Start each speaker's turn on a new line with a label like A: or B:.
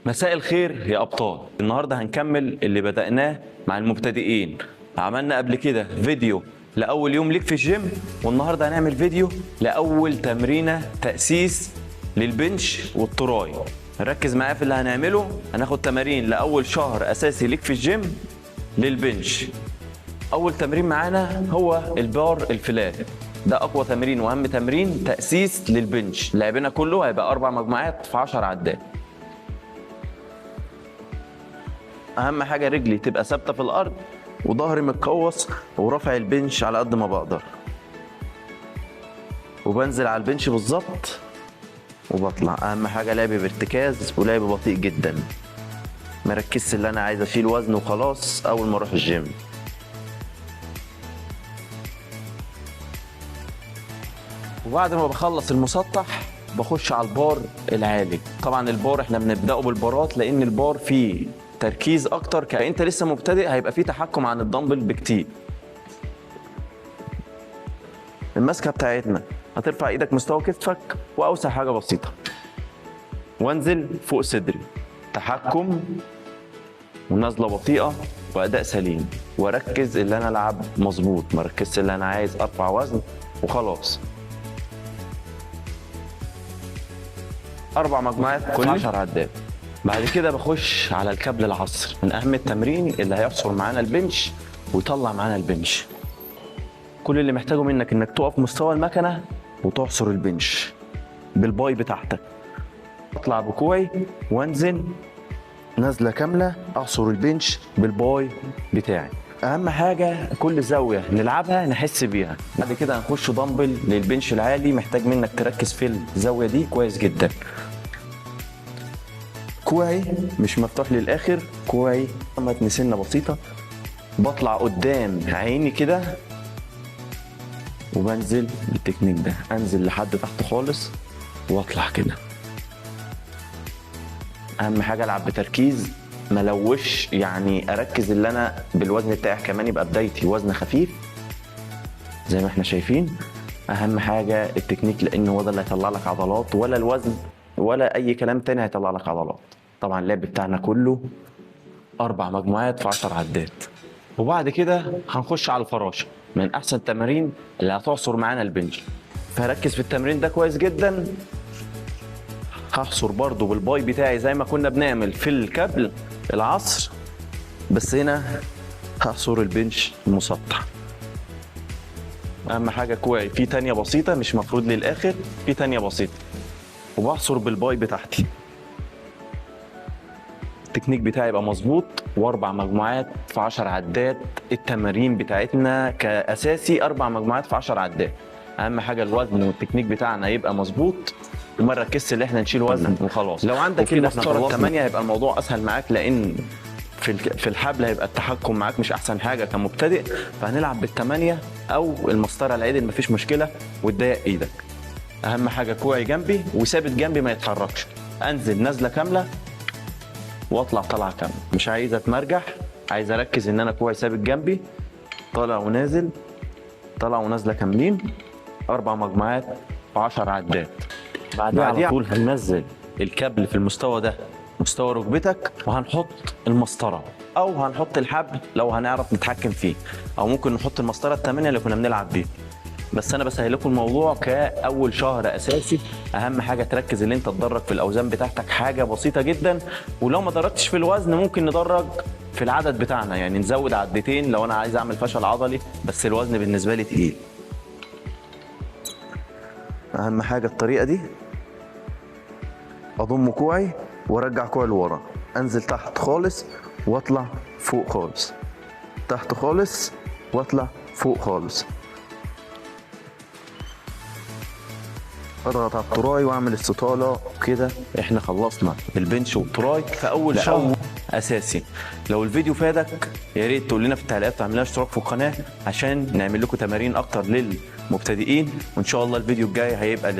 A: مساء الخير يا أبطال. النهاردة هنكمل اللي بدأناه مع المبتدئين. عملنا قبل كده فيديو لأول يوم ليك في الجيم، والنهاردة هنعمل فيديو لأول تمرينة تأسيس للبنش والتراي. ركز معايا في اللي هنعمله. هناخد تمارين لأول شهر أساسي ليك في الجيم للبنش. أول تمرين معانا هو البار الفلات، ده أقوى تمرين وأهم تمرين تأسيس للبنش. لعبنا كله هيبقى 4 مجموعات في 10 عدات. اهم حاجه رجلي تبقى ثابته في الارض وظهري متقوس ورافع البنش على قد ما بقدر، وبنزل على البنش بالظبط وبطلع. اهم حاجه لعبي بارتكاز ولعبي بطيء جدا، مركزش اللي انا عايز اشيل وزن وخلاص اول ما اروح الجيم. وبعد ما بخلص المسطح بخش على البار العالي. طبعا البار احنا بنبداه بالبارات لان البار فيه تركيز اكتر، كأنت لسه مبتدئ هيبقى فيه تحكم عن الدمبل بكتير. المسكه بتاعتنا هترفع ايدك مستوى كتفك واوسع حاجه بسيطه، وانزل فوق صدري، تحكم ونازله بطيئه واداء سليم، واركز اللي انا العب مظبوط، ما ركزش اللي انا عايز ارفع وزن وخلاص. 4 مجموعات في 10 عدات. بعد كده بخش على الكابل العصر، من اهم التمرين اللي هيعصر معانا البنش ويطلع معانا البنش. كل اللي محتاجه منك انك تقف مستوى المكنه وتعصر البنش بالباي بتاعتك. اطلع بكوعي وانزل نازله كامله اعصر البنش بالباي بتاعي. اهم حاجه كل زاويه نلعبها نحس بيها. بعد كده هنخش دمبل للبنش العالي، محتاج منك تركز في الزاويه دي كويس جدا. كوعي مش مفتوح للاخر، كوعي متن سنه بسيطه، بطلع قدام عيني كده وبنزل بالتكنيك ده، انزل لحد تحت خالص واطلع كده. اهم حاجه العب بتركيز، ملوش يعني اركز اللي انا بالوزن بتاعي كمان يبقى بدايتي وزن خفيف زي ما احنا شايفين. اهم حاجه التكنيك لان هو ده اللي هيطلع لك عضلات، ولا الوزن ولا اي كلام تاني هيطلع لك عضلات. طبعا اللعب بتاعنا كله 4 مجموعات في 10 عدات. وبعد كده هنخش على الفراشه، من احسن التمارين اللي هتعصر معانا البنج. فركز في التمرين ده كويس جدا. هحصر برضو بالباي بتاعي زي ما كنا بنعمل في الكابل العصر، بس هنا هحصر البنش المسطح. اهم حاجه كوعي في تانية بسيطه، مش مفروض للاخر، في تانية بسيطه، وبحصر بالباي بتاعتي. التكنيك بتاعي يبقى مظبوط، و4 مجموعات في 10 عدات. التمارين بتاعتنا كاساسي 4 مجموعات في 10 عدات. اهم حاجه الوزن والتكنيك بتاعنا يبقى مظبوط، وما نركزش ان احنا نشيل وزن وخلاص. لو عندك المسطره 8 هيبقى الموضوع اسهل معاك، لان في الحبل هيبقى التحكم معاك مش احسن حاجه كمبتدئ، فهنلعب بال8 او المسطره العدل مفيش مشكله، وتضيق ايدك. اهم حاجه كوعي جنبي وثابت جنبي ما يتحركش، انزل نازله كامله واطلع طلعه كامله، مش عايز اتمرجح، عايز اركز ان انا كوعي ثابت جنبي، طالع ونازل، طالع ونازله كاملين. 4 مجموعات في 10 عدات. بعدها على طول هننزل الكابل في المستوى ده، مستوى ركبتك، وهنحط المسطره او هنحط الحبل لو هنعرف نتحكم فيه، او ممكن نحط المسطره ال8 اللي كنا بنلعب بيه. بس انا بسهل لكم الموضوع كاول شهر اساسي. اهم حاجه تركز ان انت تدرج في الاوزان بتاعتك، حاجه بسيطه جدا. ولو ما درجتش في الوزن ممكن ندرج في العدد بتاعنا، يعني نزود عدتين لو انا عايز اعمل فشل عضلي بس الوزن بالنسبه لي تقيل. اهم حاجه الطريقه دي، اضم كوعي وارجع كوعي لورا، انزل تحت خالص واطلع فوق خالص، تحت خالص واطلع فوق خالص. اضغط على التراي واعمل استطاله كده. احنا خلصنا البنش والتراي في اول شهر اساسي. لو الفيديو فادك يا ريت تقول لنا في التعليقات، تعمل لنا اشتراك في القناه عشان نعمل لكم تمارين اكتر للمبتدئين، وان شاء الله الفيديو الجاي هيبقى